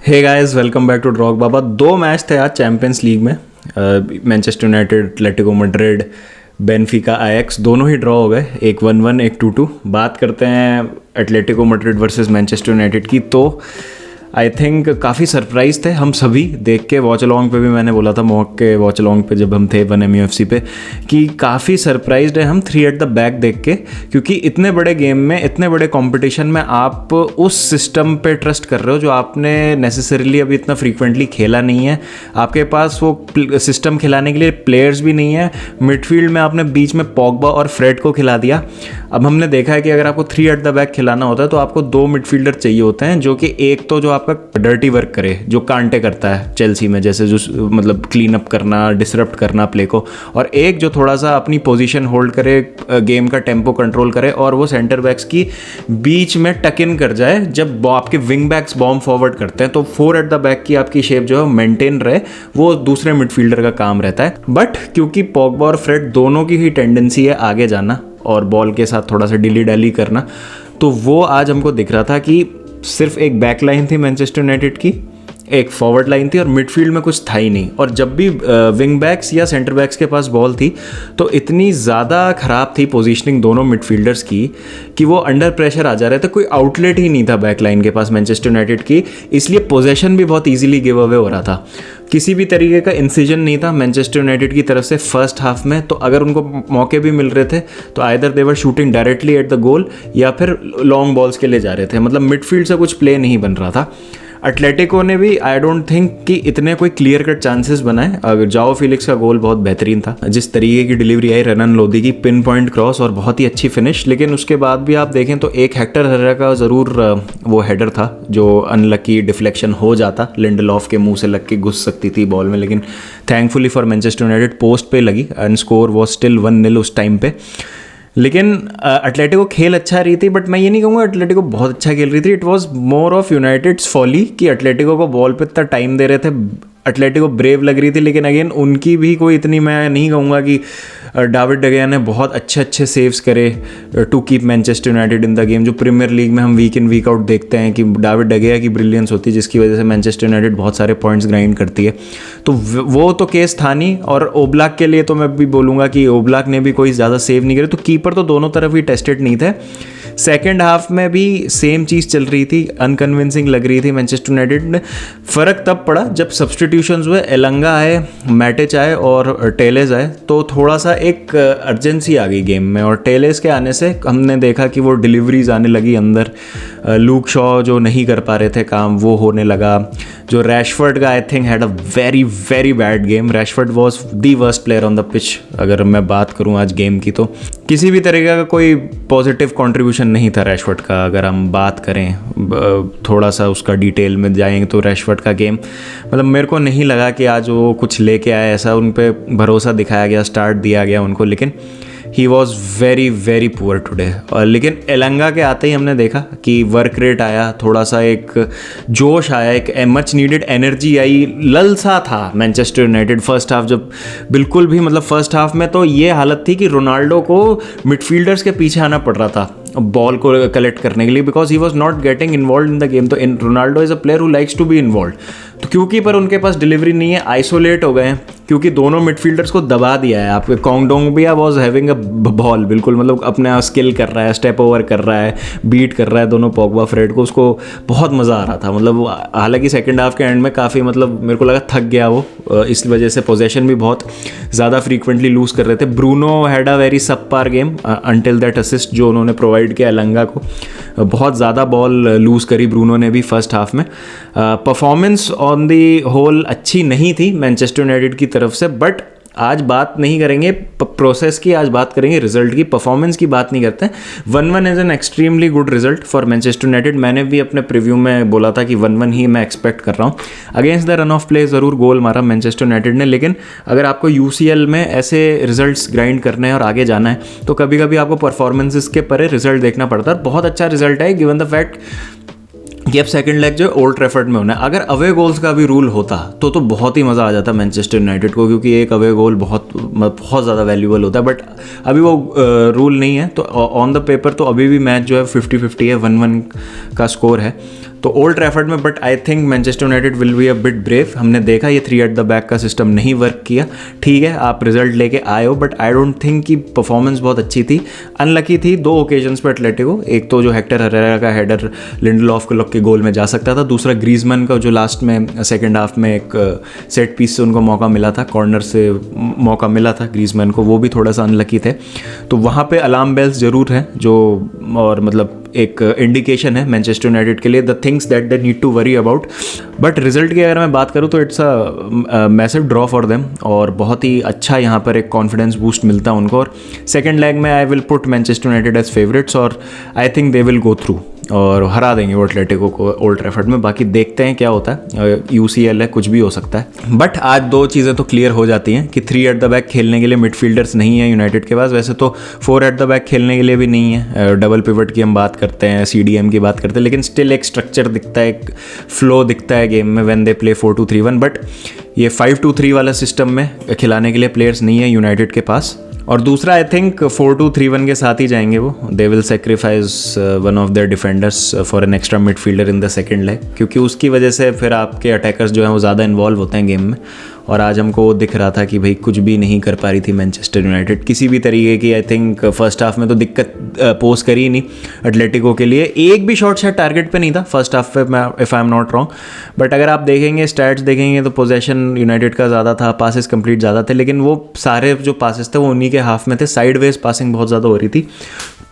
Hey guys, welcome back to ड्रॉग बाबा। 2 match थे आज चैंपियंस लीग में। Manchester United, Atletico Madrid, Benfica, Ajax, दोनों ही ड्रॉ हो गए। एक 1-1, एक 2-2। बात करते हैं Atletico Madrid versus Manchester United की, तो आई थिंक काफ़ी सरप्राइज थे हम सभी देख के। वॉच अलॉन्ग पे भी मैंने बोला था, मॉक के वॉच अलॉन्ग पे जब हम थे 1MUFC पे, कि काफ़ी सरप्राइज्ड है हम 3 एट द बैक देख के, क्योंकि इतने बड़े गेम में, इतने बड़े कंपटीशन में आप उस सिस्टम पे ट्रस्ट कर रहे हो जो आपने नेसेसरीली अभी इतना फ्रीक्वेंटली खेला नहीं है। आपके पास वो सिस्टम खिलाने के लिए प्लेयर्स भी नहीं है। मिडफील्ड में आपने बीच में पॉग्बा और फ्रेड को खिला दिया। अब हमने देखा है कि अगर आपको 3 एट द बैक खिलाना होता है तो आपको 2 मिडफील्डर चाहिए होते हैं, जो कि एक तो जो आपका डर्टी वर्क करे, जो कांटे करता है चेल्सी में, जैसे जो मतलब क्लीन अप करना, डिसरप्ट करना प्ले को, और एक जो थोड़ा सा अपनी पोजीशन होल्ड करे, गेम का टेम्पो कंट्रोल करे, और वो सेंटर बैक्स की बीच में टक इन कर जाए जब आपके विंग बैक्स बॉम्ब फॉरवर्ड करते हैं। तो 4 एट द बैक की आपकी शेप जो है मेंटेन रहे, वो दूसरे मिडफील्डर का काम रहता है। बट क्योंकि पॉग्बा और फ्रेड दोनों की ही टेंडेंसी है आगे जाना और बॉल के साथ थोड़ा सा डिली डैली करना, तो वो आज हमको दिख रहा था कि सिर्फ एक बैक लाइन थी मैनचेस्टर यूनाइटेड की, एक फॉरवर्ड लाइन थी, और मिडफील्ड में कुछ था ही नहीं। और जब भी विंग बैक्स या सेंटर बैक्स के पास बॉल थी तो इतनी ज़्यादा ख़राब थी पोजीशनिंग दोनों मिडफील्डर्स की कि वो अंडर प्रेशर आ जा रहे थे। कोई आउटलेट ही नहीं था बैक लाइन के पास मैनचेस्टर यूनाइटेड की, इसलिए पोजेशन भी बहुत ईजिली गिव अवे हो रहा था। किसी भी तरीके का इंसिजन नहीं था मैनचेस्टर यूनाइटेड की तरफ से फर्स्ट हाफ में। तो अगर उनको मौके भी मिल रहे थे तो either they were shooting directly at the goal या फिर लॉन्ग बॉल्स के लिए जा रहे थे। मतलब मिडफील्ड से कुछ प्ले नहीं बन रहा था। एटलेटिको ने भी आई डोंट थिंक कि इतने कोई क्लियर कट चांसेस बनाए। अगर जाओ फिलिक्स का गोल बहुत बेहतरीन था, जिस तरीके की डिलीवरी आई रनन लोधी की, पिन पॉइंट क्रॉस और बहुत ही अच्छी फिनिश। लेकिन उसके बाद भी आप देखें तो एक हेक्टर हर्रा का ज़रूर वो हेडर था जो अनलकी डिफ्लेक्शन हो जाता, लिंडलॉफ के मुंह से लग के घुस सकती थी बॉल में, लेकिन thankfully for Manchester United post पे लगी एंड स्कोर वॉज स्टिल 1-0 उस टाइम पे। लेकिन एटलेटिको खेल अच्छा रही थी, बट मैं ये नहीं कहूँगा एटलेटिको बहुत अच्छा खेल रही थी। It was more of United's folly कि एटलेटिको को बॉल पे इतना टाइम दे रहे थे। एटलेटिको ब्रेव लग रही थी, लेकिन अगेन उनकी भी कोई इतनी, मैं नहीं कहूँगा कि डेविड de Gea ने बहुत अच्छे सेव्स करे to keep Manchester United in the game. जो प्रीमियर लीग में हम वीक इन वीक आउट देखते हैं कि डेविड de Gea की ब्रिलियंस होती है, जिसकी वजह से मैनचेस्टर यूनाइटेड बहुत सारे पॉइंट्स ग्राइंड करती है। तो वो तो केस था नहीं। और ओब्लाक के लिए तो मैं भी बोलूँगा कि ओब्लाक ने भी कोई ज़्यादा सेव नहीं करे। तो कीपर तो दोनों तरफ ही टेस्टेड नहीं थे। सेकेंड हाफ में भी सेम चीज़ चल रही थी, अनकन्विंसिंग लग रही थी मैनचेस्टर यूनाइटेड ने। फ़र्क तब पड़ा जब सब्सटीट्यूशंस हुए, एलंगा आए, मैटिच आए और टेलेस आए, तो थोड़ा सा एक अर्जेंसी आ गई गेम में। और टेलेस के आने से हमने देखा कि वो डिलीवरीज आने लगी अंदर। लूक शॉ जो नहीं कर पा रहे थे काम, वो होने लगा। जो रैशफर्ड का I think had a very very bad game. Rashford was the worst player on the pitch अगर मैं बात करूँ आज गेम की, तो किसी भी तरीके का कोई पॉजिटिव कंट्रीब्यूशन नहीं था रैशफर्ड का। अगर हम बात करें थोड़ा सा उसका डिटेल में जाएंगे तो रैशफर्ड का गेम, मतलब मेरे को नहीं लगा कि आज वो कुछ लेके आए, ऐसा उन पे भरोसा दिखाया गया, स्टार्ट दिया गया उनको, लेकिन he was very very poor today. और लेकिन एलंगा के आते ही हमने देखा कि वर्क रेट आया, थोड़ा सा एक जोश आया, एक मच नीडेड एनर्जी आई। लल सा था मैनचेस्टर यूनाइटेड फर्स्ट हाफ, जब बिल्कुल भी, मतलब फर्स्ट हाफ में तो ये हालत थी कि रोनाल्डो को मिडफील्डर्स के पीछे आना पड़ रहा था बॉल को कलेक्ट करने के लिए, because he was not getting involve in the game. तो Ronaldo is a player who likes to be involve. तो क्योंकि पर उनके पास डिलीवरी नहीं है, आइसोलेट हो गए हैं, क्योंकि दोनों मिडफील्डर्स को दबा दिया है। आपके कोंगडोंगबिया वॉज हैविंग अ बॉल, बिल्कुल मतलब अपना स्किल कर रहा है, स्टेप ओवर कर रहा है, बीट कर रहा है दोनों पॉग्बा फ्रेड को, उसको बहुत मज़ा आ रहा था। मतलब हालांकि सेकंड हाफ के एंड में काफ़ी, मतलब मेरे को लगा थक गया वो, इस वजह से पोजेशन भी बहुत ज़्यादा फ्रीक्वेंटली लूज कर रहे थे। Bruno had a very subpar game until that assist जो उन्होंने प्रोवाइड किया एलंगा को। बहुत ज़्यादा बॉल लूज करी ब्रूनो ने भी फर्स्ट हाफ में। परफॉर्मेंस ऑन दी होल अच्छी नहीं थी मैनचेस्टर यूनाइटेड की तरफ से, बट आज बात नहीं करेंगे प्रोसेस की, आज बात करेंगे रिजल्ट की। परफॉर्मेंस की बात नहीं करते हैं। 1-1 is an extremely good result for Manchester United. मैंने भी अपने प्रीव्यू में बोला था कि 1-1 ही मैं एक्सपेक्ट कर रहा हूँ। Against the run of play ज़रूर गोल मारा मैनचेस्टर यूनाइटेड ने, लेकिन अगर आपको UCL में ऐसे रिजल्ट्स ग्राइंड करने हैं और आगे जाना है तो कभी कभी आपको परफॉर्मेंसेस के परे रिजल्ट देखना पड़ता है। बहुत अच्छा रिजल्ट है गिवन द फैक्ट कि अब सेकंड लेग जो ओल्ड ट्रैफर्ड में होना है। अगर अवे गोल्स का भी रूल होता तो बहुत ही मज़ा आ जाता मैनचेस्टर यूनाइटेड को, क्योंकि एक अवे गोल बहुत ज़्यादा वैल्यूबल होता है। बट अभी वो रूल नहीं है, तो ऑन द पेपर तो अभी भी मैच जो है 50-50 है, 1-1 का स्कोर है। तो ओल्ड ट्रैफर्ड में, but I think Manchester United will be a bit brave. हमने देखा ये 3 एट द बैक का सिस्टम नहीं वर्क किया, ठीक है आप रिजल्ट लेके आए हो, बट आई डोंट थिंक कि परफॉर्मेंस बहुत अच्छी थी। अनलकी थी 2 ओकेजन्स पर एटलेटिको, एक तो जो हेक्टर हरेरा का हेडर लिंडलॉफ के गोल में जा सकता था, दूसरा ग्रीजमैन का जो लास्ट में सेकेंड हाफ में एक सेट पीस से उनको मौका मिला था, कॉर्नर से मौका मिला था ग्रीजमैन को, वो भी थोड़ा सा अनलकी थे। तो वहाँ पे अलार्म बेल्स ज़रूर हैं जो, और मतलब एक इंडिकेशन है मैनचेस्टर यूनाइटेड के लिए, the things that they need to worry about. But result की अगर मैं बात करूँ तो it's a massive draw for them, और बहुत ही अच्छा यहाँ पर एक कॉन्फिडेंस बूस्ट मिलता है उनको। और सेकेंड लेग में I will put Manchester United as favourites, और I think they will go through और हरा देंगे वो एटलेटिको को ओल्ड ट्रैफर्ड में। बाकी देखते हैं क्या होता है, UCL है, कुछ भी हो सकता है। बट आज 2 चीज़ें तो क्लियर हो जाती हैं कि 3 एट द बैक खेलने के लिए मिडफील्डर्स नहीं है यूनाइटेड के पास, वैसे तो 4 एट द बैक खेलने के लिए भी नहीं है। डबल पिवट की हम बात करते हैं, CDM की बात करते हैं, लेकिन स्टिल एक स्ट्रक्चर दिखता है, एक फ्लो दिखता है गेम में व्हेन दे प्ले 4-2-3-1। बट ये 5-2-3 वाला सिस्टम में खिलाने के लिए प्लेयर्स नहीं है यूनाइटेड के पास। और दूसरा आई थिंक 4-2-3-1 के साथ ही जाएंगे वो, they will sacrifice one of their defenders for an extra midfielder in the second leg, क्योंकि उसकी वजह से फिर आपके अटैकर्स जो हैं वो ज़्यादा इन्वॉल्व होते हैं गेम में। और आज हमको दिख रहा था कि भाई कुछ भी नहीं कर पा रही थी मैनचेस्टर यूनाइटेड किसी भी तरीके की। आई थिंक फर्स्ट हाफ में तो दिक्कत पोज करी ही नहीं एटलेटिको के लिए, एक भी शॉट शायद टारगेट पे नहीं था फर्स्ट हाफ पे, if I am not wrong. But अगर आप देखेंगे स्टैट्स देखेंगे तो पोजेशन यूनाइटेड का ज़्यादा था, पासेस कंप्लीट ज़्यादा थे, लेकिन वो सारे जो पासेस थे वो उन्हीं के हाफ में थे। साइडवेज पासिंग बहुत ज़्यादा हो रही थी,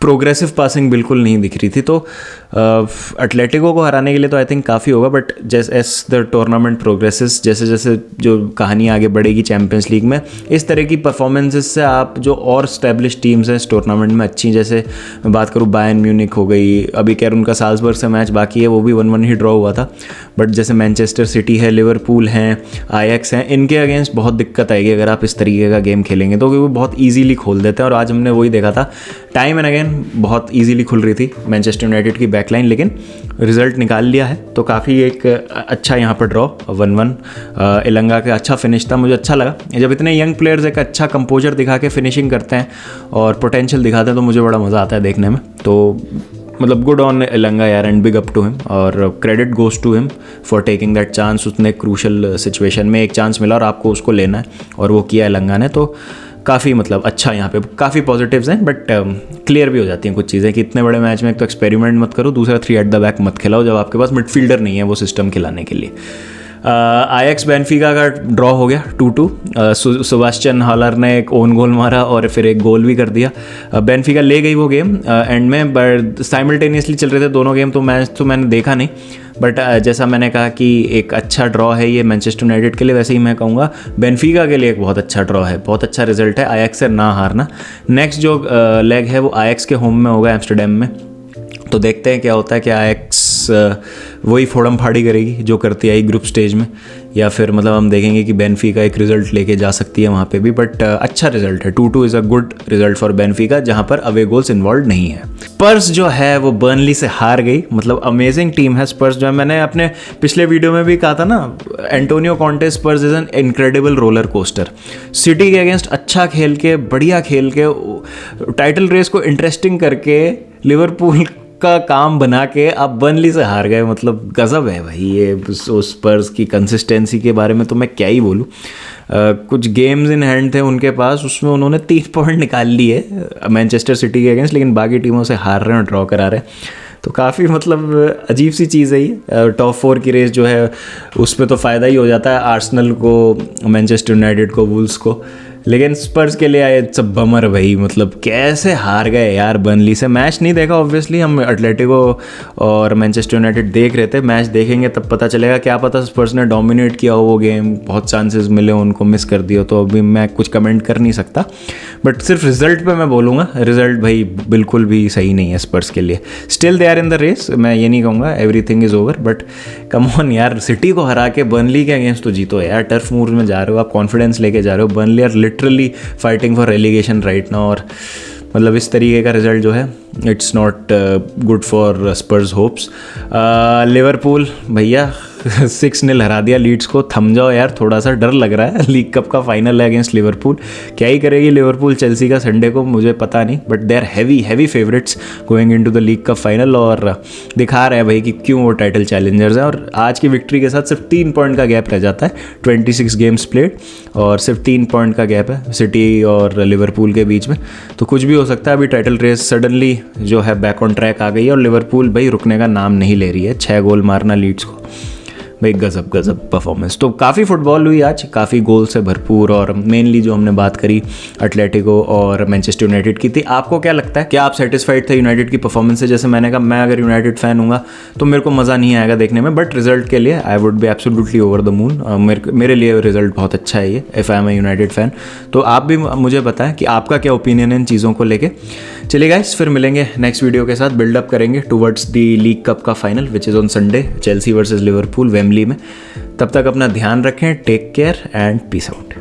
प्रोग्रेसिव पासिंग बिल्कुल नहीं दिख रही थी। तो एटलेटिको को हराने के लिए तो आई थिंक काफ़ी होगा, बट जैसे एज द टूर्नामेंट प्रोग्रेसेस, जैसे जैसे जो कहानी आगे बढ़ेगी चैंपियंस लीग में, इस तरह की परफॉर्मेंसेस से आप जो और स्टैब्लिश टीम्स हैं इस टूर्नामेंट में अच्छी, जैसे मैं बात करूँ बायर्न म्यूनिक हो गई, अभी खैर उनका साल्सबर्ग से मैच बाकी है, वो भी 1-1 ही ड्रॉ हुआ था, बट जैसे मैनचेस्टर सिटी है, लिवरपूल हैं, आईएक्स हैं, इनके अगेंस्ट बहुत दिक्कत आएगी अगर आप इस तरीके का गेम खेलेंगे, तो वो बहुत ईजीली खोल देते हैं। और आज हमने वही देखा था, टाइम एंड अगेन बहुत ईजीली खुल रही थी मैनचेस्टर यूनाइटेड की बैकलाइन, लेकिन रिजल्ट निकाल लिया है। तो काफ़ी एक अच्छा यहाँ पर ड्रॉ 1-1 इलंगा का अच्छा फिनिश था, मुझे अच्छा लगा। जब इतने यंग प्लेयर्स एक अच्छा कंपोजर दिखा के फिनिशिंग करते हैं और पोटेंशियल दिखाते हैं तो मुझे बड़ा मज़ा आता है देखने में। तो मतलब गुड ऑन इलंगा यार, and big up to him, और credit goes to him for taking that chance. उसने क्रूशल सिचुएशन में एक चांस मिला और आपको उसको लेना है, और वो किया इलंगा ने। तो काफ़ी मतलब अच्छा, यहाँ पे काफ़ी पॉजिटिव्स हैं, बट क्लियर भी हो जाती हैं कुछ चीज़ें कि इतने बड़े मैच में एक तो एक्सपेरिमेंट मत करो, दूसरा 3 एट द बैक मत खिलाओ जब आपके पास मिडफील्डर नहीं है वो सिस्टम खिलाने के लिए। आईएक्स बेनफिका का ड्रॉ हो गया 2-2। सेबास्टियन हालर ने एक ओन गोल मारा और फिर एक गोल भी कर दिया। बेनफिका ले गई वो गेम एंड में, बट साइमल्टेनियसली चल रहे थे दोनों गेम, तो मैच तो मैंने देखा नहीं। बट जैसा मैंने कहा कि एक अच्छा ड्रॉ है ये मैनचेस्टर यूनाइटेड के लिए, वैसे ही मैं कहूँगा बेनफिका के लिए एक बहुत अच्छा ड्रॉ है, बहुत अच्छा रिजल्ट है आईएक्स से ना हारना। नेक्स्ट जो लेग है वो आईएक्स के होम में होगा एम्स्टरडैम में, तो देखते हैं क्या होता है कि आईएक्स वही फोड़म फाड़ी करेगी जो करती आई ग्रुप स्टेज में, या फिर मतलब हम देखेंगे कि बेनफिका एक रिजल्ट लेके जा सकती है वहाँ पे भी। बट अच्छा रिजल्ट है, 2-2 is a good result for Benfica, जहाँ पर अवे गोल्स इन्वॉल्व नहीं है। स्पर्स जो है वो बर्नली से हार गई, मतलब अमेजिंग टीम है स्पर्स जो है। मैंने अपने पिछले वीडियो में भी कहा था ना, Antonio Conte Spurs is an incredible roller coaster. City के अगेंस्ट अच्छा खेल के, बढ़िया खेल के, टाइटल रेस को इंटरेस्टिंग करके, लिवरपूल का काम बना के आप बर्नली से हार गए, मतलब गजब है भाई ये स्पर्स की कंसिस्टेंसी के बारे में तो मैं क्या ही बोलूँ। कुछ गेम्स इन हैंड थे उनके पास, उसमें उन्होंने 3 पॉइंट निकाल लिए मैनचेस्टर सिटी के अगेंस्ट, लेकिन बाकी टीमों से हार रहे हैं और ड्रॉ करा रहे हैं। तो काफ़ी मतलब अजीब सी चीज़ है ये। टॉप 4 की रेस जो है उस पर तो फ़ायदा ही हो जाता है आर्सेनल को, मैनचेस्टर यूनाइटेड को, वुल्स को, लेकिन स्पर्स के लिए आए सब बमर भाई, मतलब कैसे हार गए यार बर्नली से। मैच नहीं देखा ऑब्वियसली, हम एटलेटिको और मैनचेस्टर यूनाइटेड देख रहे थे, मैच देखेंगे तब पता चलेगा, क्या पता स्पर्स ने डोमिनेट किया हो वो गेम, बहुत चांसेस मिले उनको, मिस कर दिया, तो अभी मैं कुछ कमेंट कर नहीं सकता। बट सिर्फ रिजल्ट पे मैं बोलूँगा, रिजल्ट भाई बिल्कुल भी सही नहीं है स्पर्स के लिए। Still they are in the race, मैं ये नहीं कहूँगा everything is over, but come on यार, सिटी को हरा के बर्नली के अगेंस्ट तो जीतो यार। टर्फ मूव में जा रहे हो आप, कॉन्फिडेंस लेके जा रहे हो, Burnley are literally fighting for relegation right now, और मतलब इस तरीके का रिजल्ट जो है it's not good for Spurs hopes. Liverpool भैया 6-0 हरा दिया लीड्स को। थम जाओ यार, थोड़ा सा डर लग रहा है। लीग कप का फाइनल है अगेंस्ट लिवरपूल। क्या ही करेगी लिवरपूल चेल्सी का संडे को, मुझे पता नहीं, but they are heavy favourites going into the league cup final, और दिखा रहे हैं भाई कि क्यों वो टाइटल चैलेंजर्स हैं। और आज की विक्ट्री के साथ सिर्फ 3 पॉइंट का गैप रह जाता है, 26 गेम्स प्लेड, और सिर्फ 3 पॉइंट का गैप है सिटी और लिवरपूल के बीच में। तो कुछ भी हो सकता है। अभी टाइटल रेस सडनली जो है बैक ऑन ट्रैक आ गई है, और लिवरपूल भाई रुकने का नाम नहीं ले रही है। 6 गोल मारना लीड्स को, भाई गजब परफॉर्मेंस। तो काफ़ी फुटबॉल हुई आज, काफ़ी गोल से भरपूर, और मेनली जो हमने बात करी एटलेटिको और मैनचेस्टर यूनाइटेड की थी। आपको क्या लगता है, क्या आप सेटिस्फाइड थे यूनाइटेड की परफॉर्मेंस से? जैसे मैंने कहा, मैं अगर यूनाइटेड फ़ैन हूँगा तो मेरे को मज़ा नहीं आएगा देखने में, बट रिजल्ट के लिए I would be absolutely over the moon. मेरे लिए रिजल्ट बहुत अच्छा है ये, if I am a United fan. तो आप भी मुझे बताएं कि आपका क्या ओपिनियन है इन चीज़ों को लेके। चलिए गाइस, फिर मिलेंगे नेक्स्ट वीडियो के साथ, बिल्डअप करेंगे टुवर्ड्स द लीग कप का final which is on Sunday, Chelsea versus Liverpool Wembley में। तब तक अपना ध्यान रखें, take care and peace out.